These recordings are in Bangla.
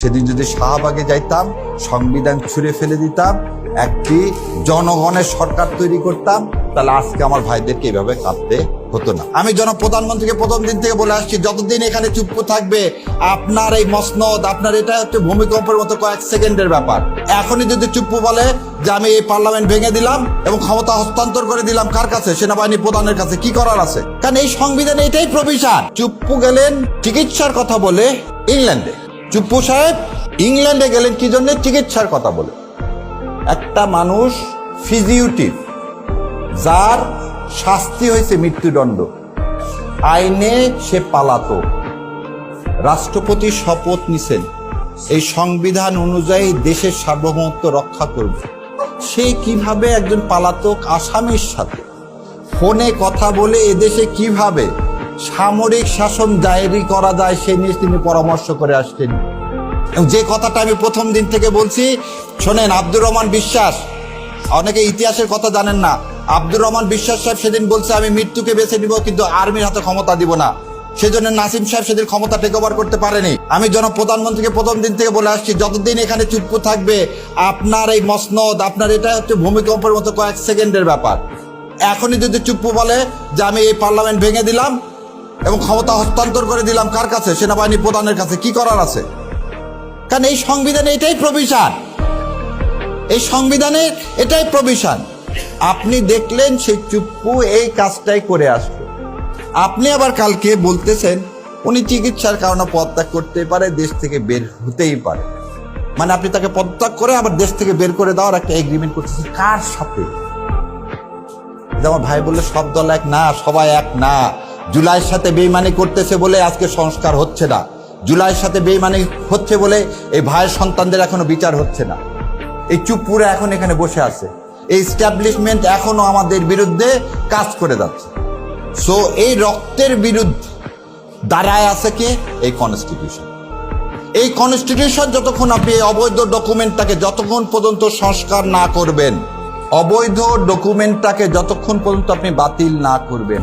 সেদিন যদি শাহবাগে যাইতাম, সংবিধান ছুঁড়ে ফেলে দিতাম, একটি জনগণের সরকার তৈরি করতাম, তাহলে আজকে আমার ভাইদেরকে এইভাবে কাঁদতে হতো না। আমি জনপ্রধানমন্ত্রীকে প্রথম দিন থেকে বলে আসছি, যতদিন এখানে চুপ থাকবে আপনার এই মসনদ, আপনার এটা হচ্ছে ভূমিকম্পের মতো কয়েক সেকেন্ডের ব্যাপার। এখনই যদি চুপ বলে যে আমি এই পার্লামেন্ট ভেঙে দিলাম এবং ক্ষমতা হস্তান্তর করে দিলাম কার কাছে? সেনাবাহিনী প্রধানের কাছে। কি করার আছে? কারণ এই সংবিধানে এটাই প্রভিশন। চুপ্পু গেলেন চিকিৎসার কথা বলে ইংল্যান্ডে। চুপ্পু সাহেব ইংল্যান্ডে গেলেন কি জন্য? চিকিৎসার কথা বলে। একটা মানুষ ফিজিউটিভ, যার শাস্তি হয়েছে মৃত্যুদণ্ড, আইনে সে পালাতক, রাষ্ট্রপতি শপথ নিছেন এই সংবিধান অনুযায়ী দেশের সার্বভৌমত্ব রক্ষা করবে, সে কিভাবে একজন পালাতক আসামির সাথে ফোনে কথা বলে এদেশে কিভাবে সামরিক শাসন জারি করা যায় সে নিয়ে তিনি পরামর্শ করে আসছেন। যে কথাটা আমি প্রথম দিন থেকে বলছি, শোনেন, আব্দুর রহমান বিশ্বাস, অনেকে ইতিহাসের কথা জানেন না, আব্দুর রহমান বিশ্বাস সাহেব সেদিন বলছে আমি মৃত্যুকে বেছে নিব কিন্তু আর্মির হাতে ক্ষমতা দিব না। সেজন্য নাসিম সাহেব সেদিন ক্ষমতা টেক ওভার করতে পারেনি। আমি জনপ্রধানমন্ত্রীকে প্রথম দিন থেকে বলে আসছি, যতদিন এখানে চুপ থাকবে আপনার এই মসনদ, আপনার এটা হচ্ছে ভূমিকম্পের মতো কয়েক সেকেন্ডের ব্যাপার। এখনই যদি চুপ বলে যে আমি এই পার্লামেন্ট ভেঙে দিলাম এবং ক্ষমতা হস্তান্তর করে দিলাম কার কাছে? সেনাবাহিনী প্রধানের কাছে। কি করার আছে? কারণ এই সংবিধানে এটাই প্রভিশন, এই সংবিধানে এটাই প্রভিশন। আপনি দেখলেন সেই চুপ্পু এই কাজটাই করে আসলো। আপনি আবার কালকে বলতেছেন উনি চিকিৎসার কারণে পদত্যাগ করতে পারে, দেশ থেকে বের হতেই পারে। মানে আপনি তাকে পদত্যাগ করে আবার দেশ থেকে বের করে দেওয়ার একটা এগ্রিমেন্ট করতেছেন। কার সাথে? আমার ভাই বললে সব দল এক না, সবাই এক না। জুলাইয়ের সাথে বেইমানি করতেছে বলে আজকে সংস্কার হচ্ছে না। জুলাইয়ের সাথে বেইমানি হচ্ছে বলে এই ভাইয়ের সন্তানদের এখনো বিচার হচ্ছে না। এই চুপ্পুরা এখন এখানে বসে আছে। এই এস্টাবলিশমেন্ট এখনো আমাদের বিরুদ্ধে কাজ করে যাচ্ছে। সো এই রক্তের বিরুদ্ধে দাঁড়ায় আছে কে? এই কনস্টিটিউশন। এই কনস্টিটিউশন যতক্ষণ আপনি এই অবৈধ ডকুমেন্টটাকে যতক্ষণ পর্যন্ত সংস্কার না করবেন, অবৈধ ডকুমেন্টটাকে যতক্ষণ পর্যন্ত আপনি বাতিল না করবেন,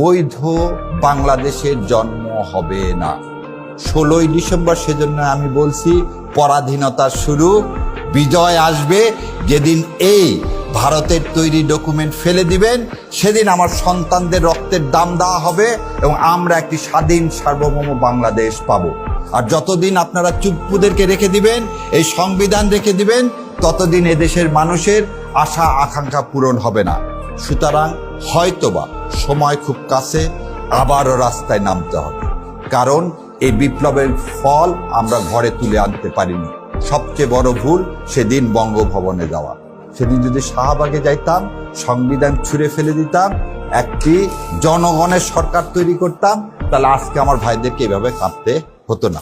বৈধ বাংলাদেশের জন্ম হবে না। 16ই ডিসেম্বর সেজন্য আমি বলছি পরাধীনতার শুরু, বিজয় আসবে যেদিন এই ভারতের তৈরি ডকুমেন্ট ফেলে দিবেন, সেদিন আমার সন্তানদের রক্তের দাম দেওয়া হবে এবং আমরা একটি স্বাধীন সার্বভৌম বাংলাদেশ পাবো। আর যতদিন আপনারা চুপ্পুদেরকে রেখে দিবেন, এই সংবিধান রেখে দিবেন, ততদিন এদেশের মানুষের আশা আকাঙ্ক্ষা পূরণ হবে না। সুতরাং হয়তোবা সময় খুব কাছে, আবারও রাস্তায় নামতে হবে। কারণ এই বিপ্লবের ফল আমরা ঘরে তুলে আনতে পারিনি। সবচেয়ে বড় ভুল সেদিন বঙ্গভবনে যাওয়া। সেদিন যদি শাহবাগে যাইতাম, সংবিধান ছুঁড়ে ফেলে দিতাম, একটি জনগণের সরকার তৈরি করতাম, তাহলে আজকে আমার ভাইদেরকে এভাবে কাঁদতে হতো না।